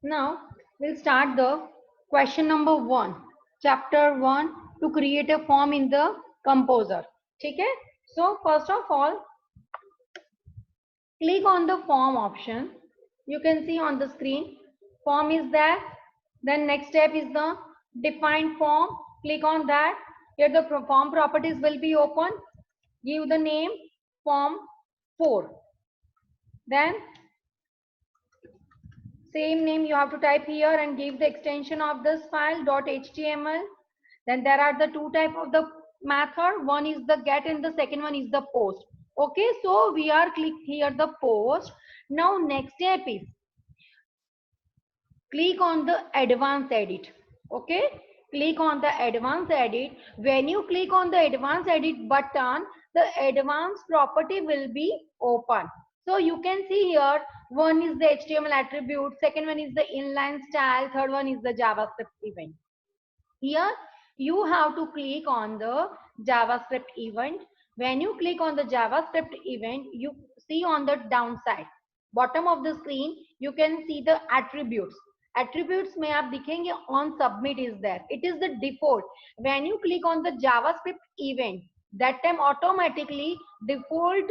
Now we'll start the question number 1, chapter 1, to create a form in the composer. Okay? So first of all, click on the form option. You can see on the screen, form is there. Then next step is the define form. Click on that. Here the form properties will be open. Give the name form 4. Then same name you have to type here and give the extension of this file .html. Then there are the two type of the method. One is the get and the second one is the post. Okay, so we are click here the post. Now next step is click on the advanced edit. Okay, click on the advanced edit. When you click on the advanced edit button, the advanced property will be open. So you can see here, one is the HTML attribute, second one is the inline style, third one is the JavaScript event. Here you have to click on the JavaScript event. When you click on the JavaScript event, you see on the downside bottom of the screen, you can see the attributes. Attributes में आप दिखेंगे on submit is there. It is the default. When you click on the JavaScript event, that time automatically default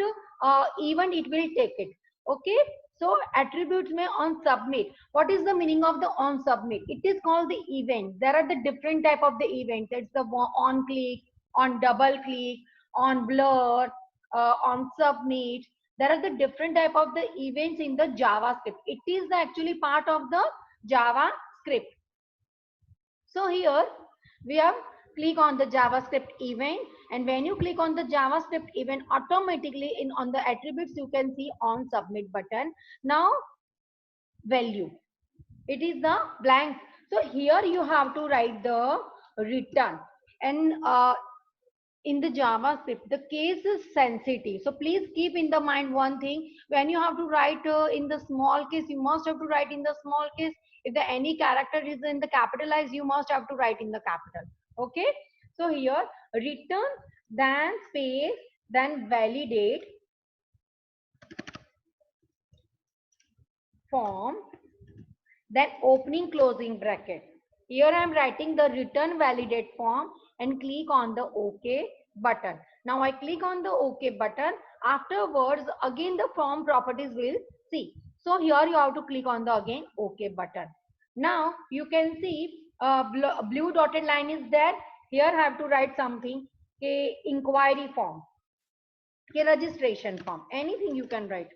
event it will take it. Okay, so attributes may on submit. What is the meaning of the on submit? It is called the event. There are the different type of the events. It's the on click, on double click, on blur, on submit. There are the different type of the events in the JavaScript. It is actually part of the JavaScript. So here we have click on the JavaScript event, and when you click on the JavaScript event, automatically in on the attributes you can see on submit button. Now value, it is the blank. So here you have to write the return, and in the JavaScript, the case is sensitive. So please keep in the mind one thing. When you have to write in the small case, you must have to write in the small case. If the any character is in the capitalized, you must have to write in the capital. Okay. So here return, then space, then validate form, then opening closing bracket. Here I am writing the return validate form and click on the OK button. Now I click on the OK button. Afterwards, again the form properties will see. So here you have to click on the again OK button. Now you can see blue dotted line is there. Here I have to write something. Okay, inquiry form. Okay, registration form. Anything you can write.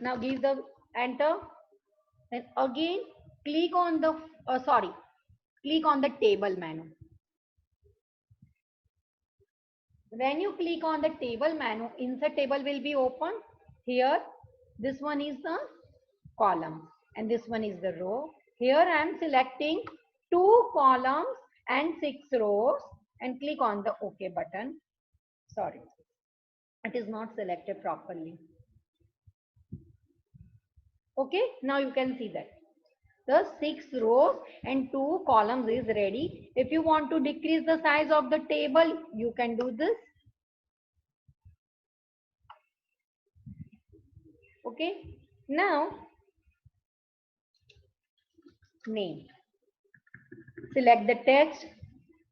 Now give the enter, and again click on the click on the table menu. When you click on the table menu, insert table will be open. Here this one is the column and this one is the row. Here I am selecting 2 columns and 6 rows and click on the OK button. Sorry, it is not selected properly. Okay, now you can see that the 6 rows and 2 columns is ready. If you want to decrease the size of the table, you can do this. Okay, now name. Select the text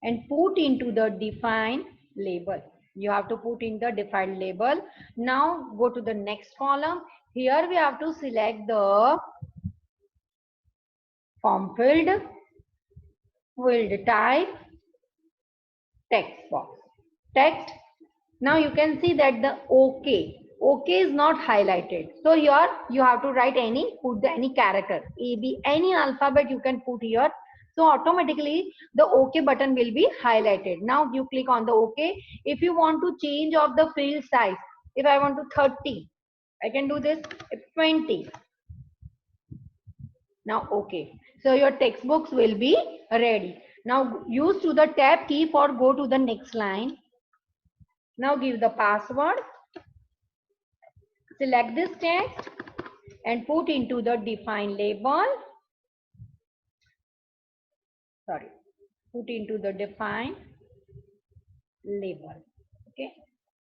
and put into the define label. You have to put in the defined label. Now go to the next column. Here we have to select the form field type, text box, text. Now you can see that the OK is not highlighted. So here you have to write put any character, A, B, any alphabet you can put here. So automatically the OK button will be highlighted. Now you click on the OK. If you want to change of the field size, if I want to 30, I can do this. 20. Now OK. So your textbooks will be ready. Now use to the tab key for go to the next line. Now give the password. Select this text and put into the define label. Put into the define label. Okay,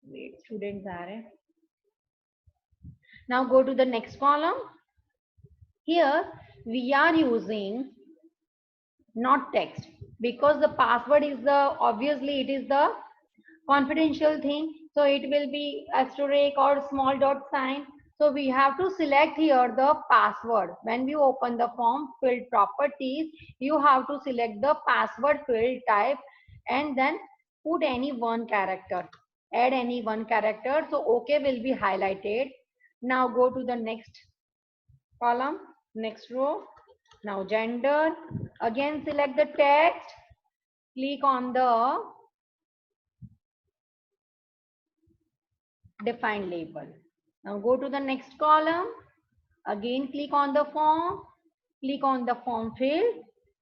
wait, students are now go to the next column. Here we are using not text because the password is the obviously it is the confidential thing, so it will be asterisk or small dot sign. So we have to select here the password. When we open the form field properties, you have to select the password field type and then put any one character, add any one character. So OK will be highlighted. Now go to the next column, next row. Now gender, again select the text, click on the define label. Now go to the next column, again click on the form, click on the form field.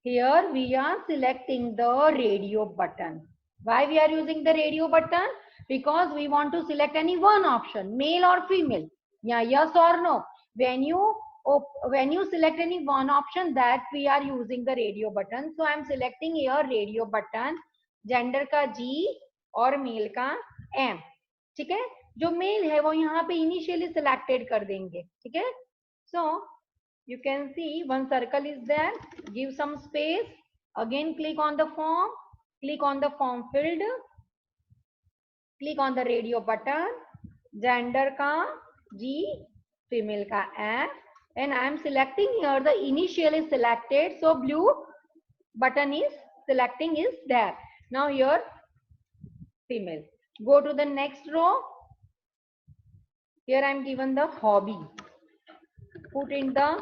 Here we are selecting the radio button. Why we are using the radio button? Because we want to select any one option, male or female. Yeah, yes or no. When you select any one option, that we are using the radio button. So I am selecting here radio button, gender का G और male का M. ठीक है, जो mail है वो यहाँ पे इनिशियली सिलेक्टेड कर देंगे. ठीक है, so you can see one circle is there. Give some space. Again click on the form. Click on the form field. Click on the radio button. Gender का G, female का F, and I am selecting here the initially selected. So blue button is selecting is there. Now here female. Go to the next row. Here I am given the hobby. Put in the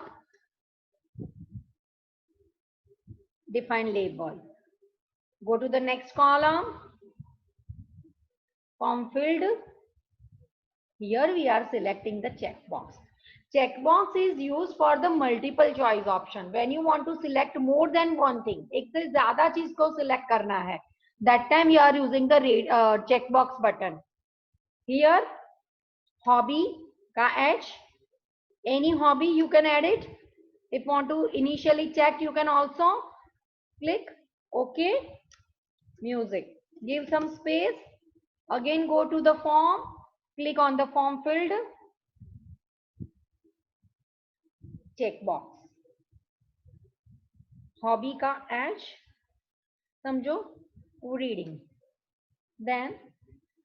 define label. Go to the next column, form field. Here we are selecting the checkbox. Checkbox is used for the multiple choice option. When you want to select more than one thing, एक से ज़्यादा चीज को select करना है, that time you are using the checkbox button. Here hobby का H, any hobby you can add it. If you want to initially check, you can also click OK. Music, give some space. Again go to the form, click on the form field, checkbox, hobby का H, समझो reading. Then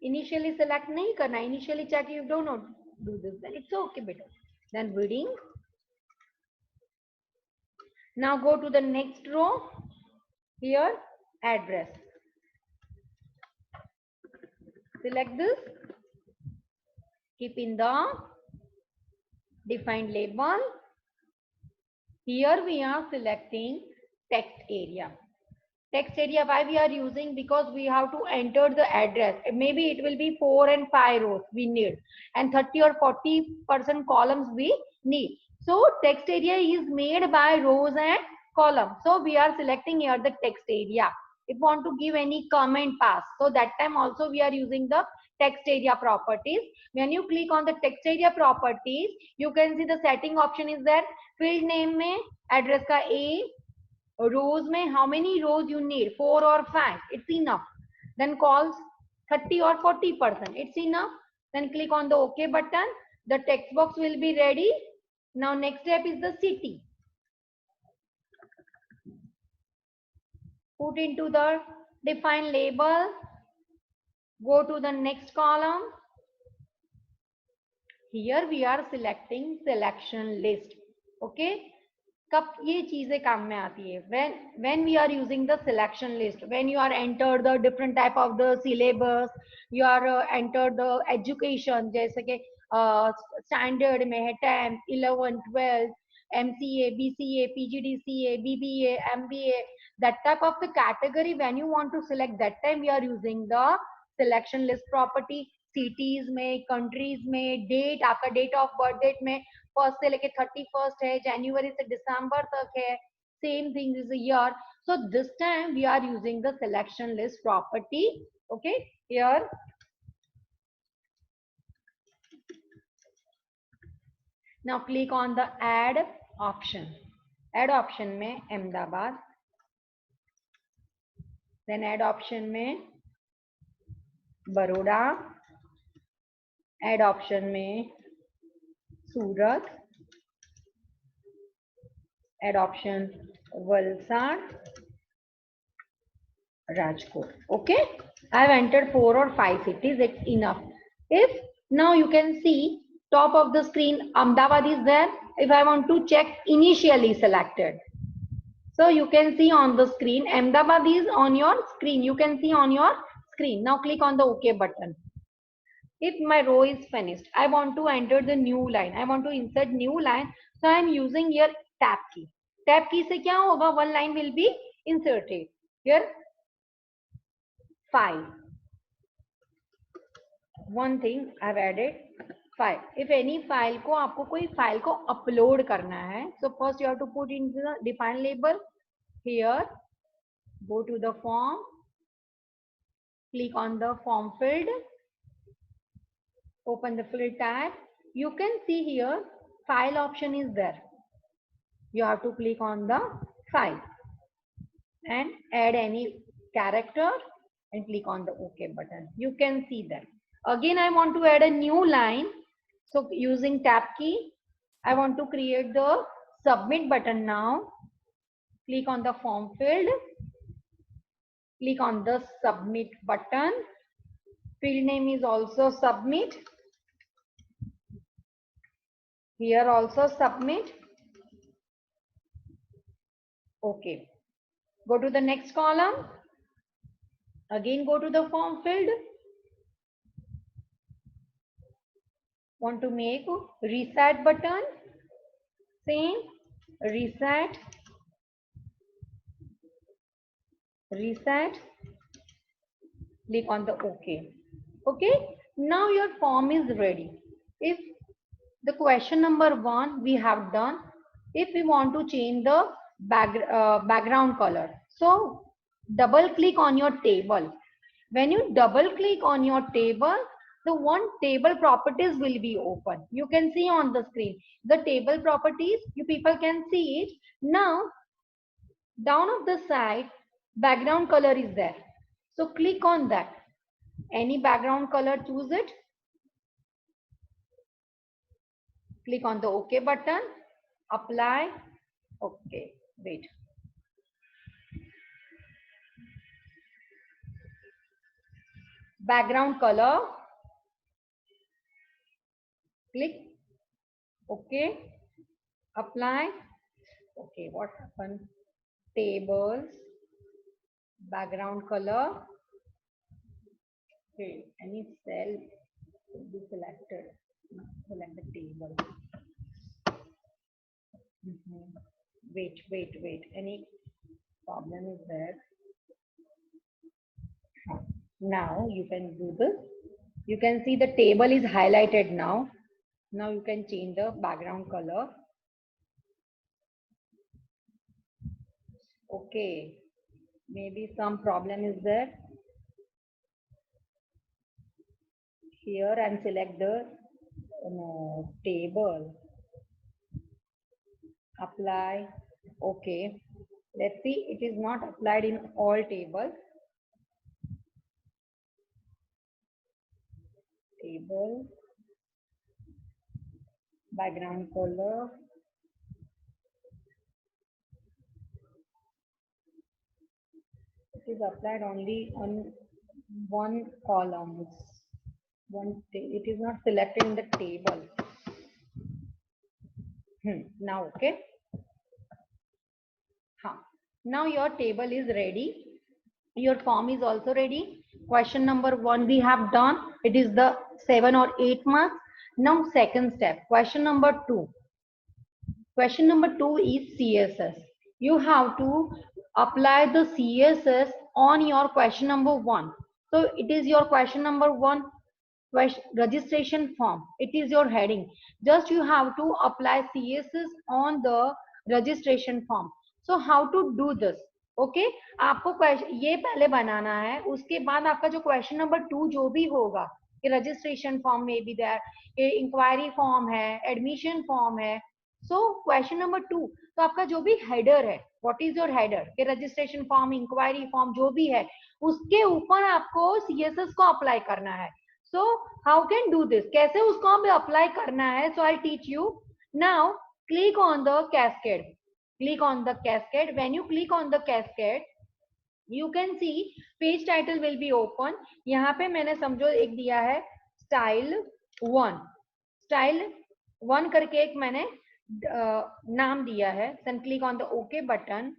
initially select नहीं करना, initially check you don't know do this, then it's okay better. Then reading. Now go to the next row. Here address. Select this. Keep in the defined label. Here we are selecting text area. Text area, why we are using? Because we have to enter the address. Maybe it will be 4 and 5 rows we need, and 30 or 40% columns we need. So text area is made by rows and columns. So we are selecting here the text area. If you want to give any comment pass, so that time also we are using the text area properties. When you click on the text area properties, you can see the setting option is there. Field name में address का A, rows में how many rows you need, 4 or 5, it's enough. Then calls 30 or 40%, it's enough. Then click on the OK button. The text box will be ready. Now next step is the city. Put into the define label. Go to the next column. Here we are selecting selection list. Okay. कब ये चीजें काम में आती है? When we are using the selection list, when you are enter the different type of the syllabus, you are enter the education, जैसे कि standard में है 10th, 11th, 12th, MCA, BCA, PGDCA, BBA, MBA, that type of the category. When you want to select, that time we are using the selection list property. cities में, countries में, date, आपका date of birth date में first से लेके 31st है, जनवरी से दिसंबर तक है, same thing is year. So this time we are using the selection list property. Okay, here now click on the add option. Add option में Ahmedabad, then add option में Baroda, add option में Surat, add option Valsad, Rajkot. Okay, I have entered 4 or 5 cities. It's enough. If now you can see top of the screen, Ahmedabad is there. If I want to check initially selected, so you can see on the screen, Ahmedabad is on your screen. You can see on your screen. Now click on the OK button. If my row is finished, I want to enter the new line. I want to insert new line. So I am using here tab key. Tab key से क्या होगा? One line will be inserted. Here file. One thing I've added file. If any file को आपको कोई file को upload करना है, so first you have to put into the define label. Here, go to the form, click on the form field, open the field tab. You can see here file option is there. You have to click on the file and add any character and click on the OK button. You can see that. Again, I want to add a new line. So using tab key, I want to create the submit button now. Click on the form field. Click on the submit button. Field name is also submit. Here also submit. Okay. Go to the next column. Again, go to the form field. Want to make reset button. Same. Reset. Reset. Click on the OK. Okay. Now your form is ready. If the question number 1 we have done, if we want to change the background color, so double click on your table. When you double click on your table, the one table properties will be open. You can see on the screen the table properties. You people can see it. Now down of the side, background color is there. So click on that. Any background color, choose it. Click on the OK button. Apply. Okay, wait. Background color. Click. Okay. Apply. Okay, what happened? Tables. Background color. Okay, any cell will be selected. Select the table. Wait. Any problem is there? Now you can do this. You can see the table is highlighted now. Now you can change the background color. Okay, maybe some problem is there. Here and select the table. Apply. Okay, let's see, it is not applied in all tables. Table, background color. It is applied only on one column. It is not selected in the table. Now okay. Now your table is ready. Your form is also ready. Question number 1 we have done. It is the 7 or 8 marks. Now second step. Question number 2. Question number 2 is CSS. You have to apply the CSS on your question number 1. So it is your question number 1. Registration form. It is your heading. Just you have to apply CSS on the registration form. So how to do this? Okay, आपको ये पहले बनाना है, उसके बाद आपका जो question number 2 जो भी होगा, कि रजिस्ट्रेशन फॉर्म में भी देयर, इंक्वायरी फॉर्म है, एडमिशन फॉर्म है, सो क्वेश्चन नंबर 2, तो आपका जो भी हेडर है, व्हाट इज योर हेडर के रजिस्ट्रेशन फॉर्म, इंक्वायरी फॉर्म जो भी है, उसके ऊपर आपको सीएसएस को अप्लाई करना है. So how can do this, कैसे उसको हमें अप्लाई करना है? So I teach you. Now click on the cascade, click on the cascade. When you click on the cascade, you can see page title will be open. यहाँ पे मैंने समझो एक दिया है स्टाइल 1, स्टाइल 1 करके एक मैंने नाम दिया है. Then click on the OK button.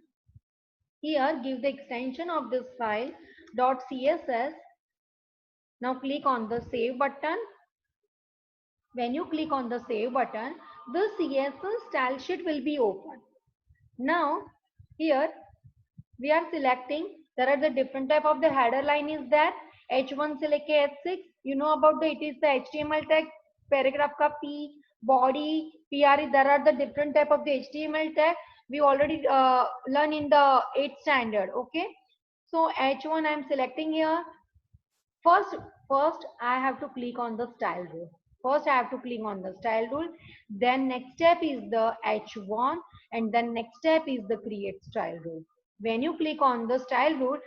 Here give the extension of this file .css. Now click on the save button. When you click on the save button, the CSS style sheet will be open. Now here we are selecting, there are the different type of the header line is there, h1 से लेके h6. You know about the, it is the HTML tag, paragraph का p, body, pr, there are the different type of the HTML tag we already learn in the 8th standard. Okay, so h1 I am selecting here. First I have to click on the style rule. First I have to click on the style rule, then next step is the h1, and then next step is the create style rule. When you click on the style rule,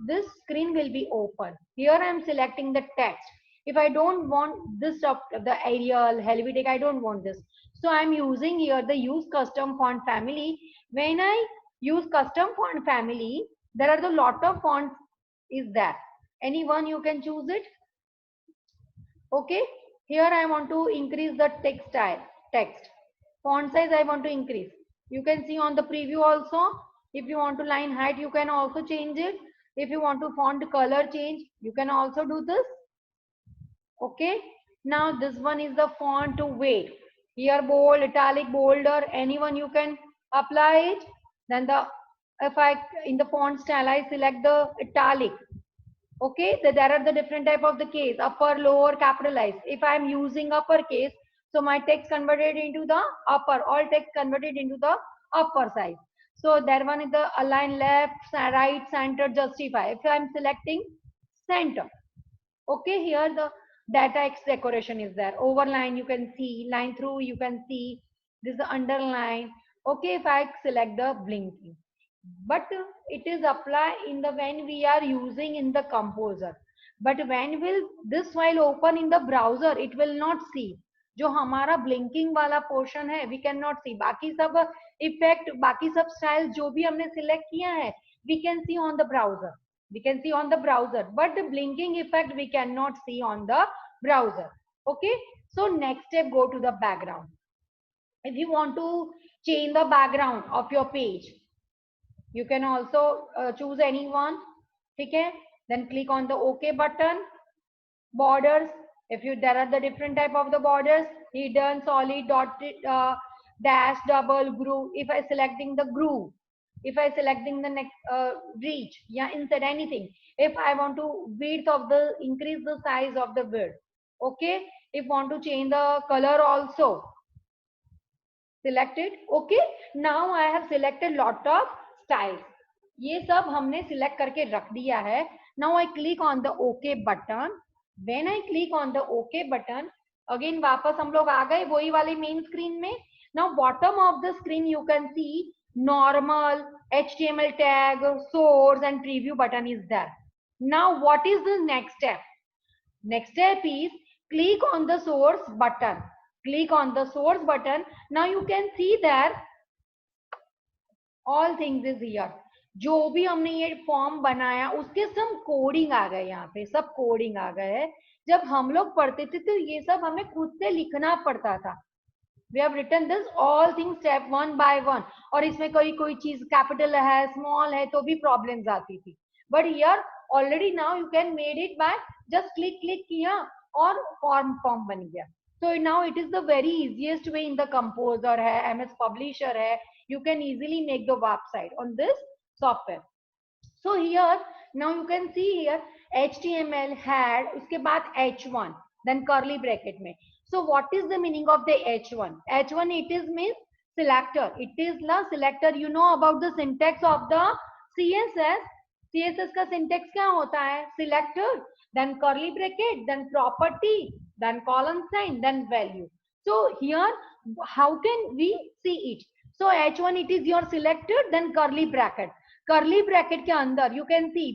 this screen will be open. Here I am selecting the text. If I don't want this of the Arial, Helvetic, I don't want this, so I am using here the use custom font family. When I use custom font family, there are the lot of fonts is there, anyone you can choose it. Okay, here I want to increase the text style, text font size I want to increase. You can see on the preview also. If you want to line height, you can also change it. If you want to font color change, you can also do this. Okay, now this one is the font weight. Here bold, italic, bolder, anyone you can apply it. Then the, if I in the font style I select the italic. Okay, so there are the different type of the case, upper, lower, capitalize. If I am using uppercase, so my text converted into the upper, all text converted into the upper side. So there one is the align left, right, center, justify. If I am selecting center, okay, here the data X decoration is there. Overline you can see, line through you can see, this is the underline. Okay, if I select the blinking, but it is apply in the when we are using in the composer, but when will this file open in the browser, it will not see. जो हमारा blinking वाला portion है we can not सी, बाकी सब effect, बाकी सब style जो भी हमने सिलेक्ट किया है we can see on the browser, we can see on the browser, but the blinking effect we cannot see on the browser. Okay, so next step, go to the background. If you want to change the background of your page, you can also choose anyone. Okay, then click on the OK button. Borders, if you, there are the different type of the borders, hidden, solid, dotted, dash, double, groove. If I selecting the groove, if I selecting the next reach, yeah, insert anything. If I want to width of the, increase the size of the width. Okay, if want to change the color also, select it. Okay, now I have selected lot of styles. ये सब हमने select करके रख दिया है. Now I click on the OK button. When I click on the OK button, again वापस हम लोग आ गए वही वाले main screen में. Now bottom of the screen you can see normal, HTML tag, source and preview button is there. Now what is the next step? Next step is click on the source button. Click on the source button. Now you can see there all things is here. जो भी हमने ये form बनाया उसके सब coding आ गए, यहाँ पे सब कोडिंग आ गए है. जब हम लोग पढ़ते थे तो ये सब हमें खुद से लिखना पड़ता था. We have written this all things step one by one. और इसमें कोई चीज कैपिटल है, स्मॉल है तो भी प्रॉब्लम्स आती थी. But here already now you can made it by just click किया और फॉर्म बन गया. So now it is the very easiest way in the composer है, MS publisher है, you can easily make the website on this software. So here now you can see here HTML had, उसके बाद H1, then curly bracket में. So what is the meaning of the H1? H1 it is means selector. It is the selector. You know about the syntax of the CSS. CSS का syntax क्या होता है? Selector, then curly bracket, then property, then colon sign, then value. So here how can we see it? So H1 it is your selected, then curly bracket. Curly bracket के अंदर you can see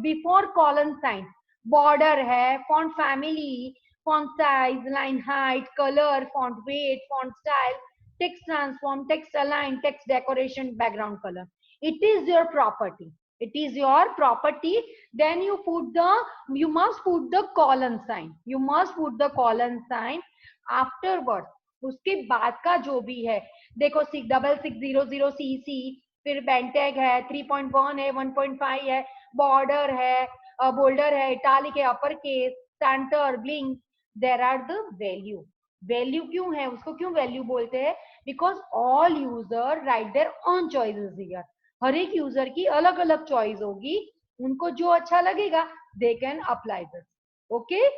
before colon sign border है, font family, font size, line height, color, font weight, font style, text transform, text align, text decoration, background color. It is your property. It is your property. Then you must put the colon sign. You must put the colon sign afterward. उसके बाद का जो भी है, देखो 6600 CC, फिर बेंटेग है, 3.1 है, 1.5 है, बॉर्डर है, बोल्डर है, इटालिक है, upper case, center, blink, there are the value. Value क्यों है, उसको क्यों वैल्यू बोलते हैं? Because all user write their own choices here. हर एक यूजर की अलग अलग चॉइस होगी, उनको जो अच्छा लगेगा they can apply this. Okay,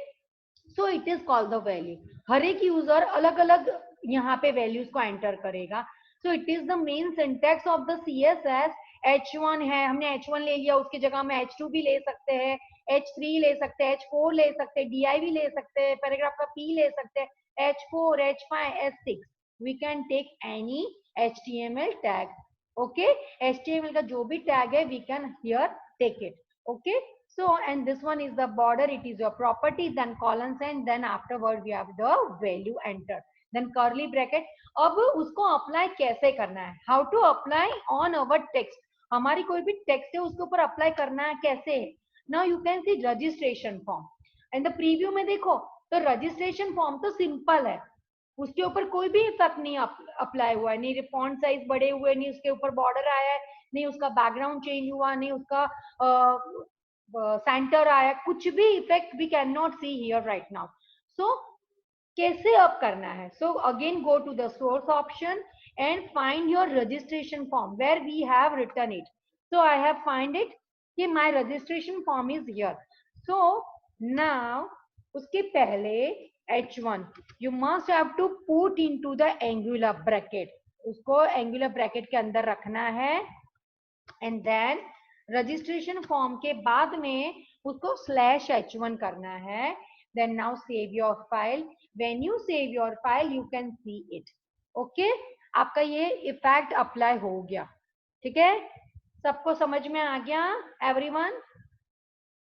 so it is called the value. हर एक यूजर अलग अलग यहाँ पे वैल्यूज को एंटर करेगा. So it is the main syntax of the CSS. H1 है, हमने H1 ले लिया, उसकी जगह में H2 भी ले सकते हैं, H3 ले सकते हैं, H4 ले सकते हैं, DI भी ले सकते हैं, पैराग्राफ का P ले सकते हैं, H4, H5, H6. We can take any HTML tag. Okay, HTML का जो भी टैग है we can here take it. Okay, so and this one is the border, it is your property, then colon sign, then afterward we have the value enter, then curly bracket. अब उसको apply कैसे करना है, how to apply on our text. हमारी कोई भी text है उसके ऊपर अप्लाई करना है कैसे. Now you can see registration form and the preview में देखो तो रजिस्ट्रेशन फॉर्म तो सिंपल है, उसके ऊपर कोई भी इफेक्ट नहीं अप्लाई हुआ है, नहीं फॉन्ट साइज बड़े हुए, नहीं उसके ऊपर बॉर्डर आया है, नहीं उसका बैकग्राउंड चेंज हुआ, नहीं उसका सेंटर आया, कुछ भी effect we can not see here right now. So कैसे अब करना है? So again go to the source option and find your registration form where we have written it. So I have find it कि my registration form is here. So now उसके पहले H1 you must have to put into the angular bracket. उसको angular bracket के अंदर रखना है and then registration form के बाद में उसको /H1 करना है. then now save your file. when you save your file you can see it. Okay, आपका ये इफेक्ट अप्लाई हो गया. ठीक है, सबको समझ में आ गया एवरीवन?